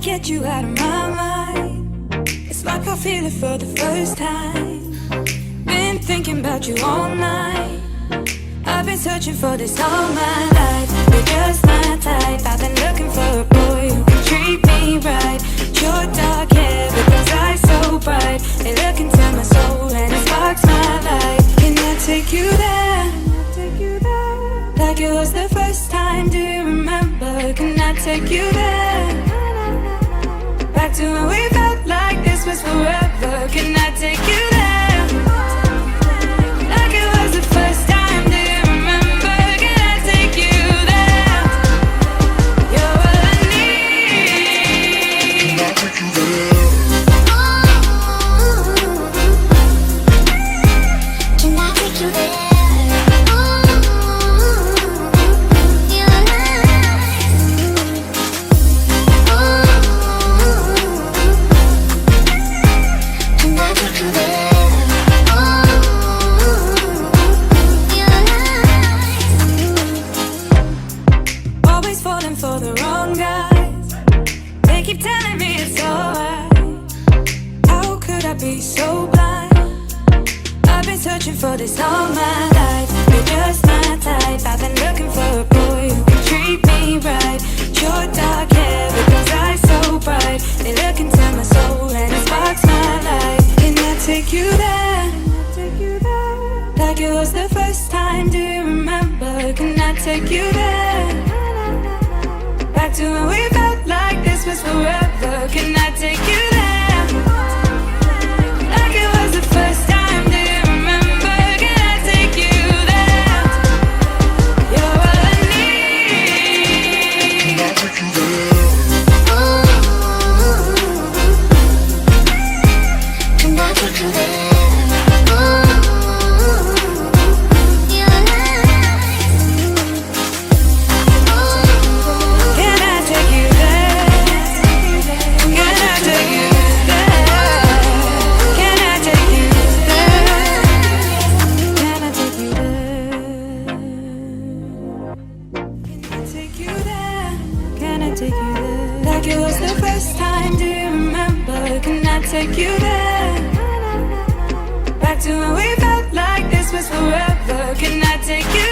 Get you out of my mind. It's like I feel it for the first time. Been thinking about you all night. I've been searching for this all my life. You're just my type. I've been looking for a boy who can treat me right. Your dark hair with those eyes so bright. They look into my soul and it sparks my life. Can I take you there? Like it was the first time, do you remember? Can I take you there? Back to when we felt like this was forever. Can I take you there? Like it was the first time, do you remember? Can I take you there? You're all I need. Can I take you there? Can I take you there? For the wrong guys, they keep telling me it's alright. How could I be so blind? I've been searching for this all my life. You're just my type. I've been looking for a boy who can treat me right. Your dark hair with those eyes so bright. They look into my soul and it sparks my life. Can I take you there? Like it was the first time, do you remember? Can I take you there? Back to when we felt like this was forever. Can I take you there? Like it was the first time, do you remember? Can I take you there? You're all I need. Can I take you there? Can I take you there? Like it was the first time, do you remember? Can I take you there? Back to when we felt like this was forever. Can I take you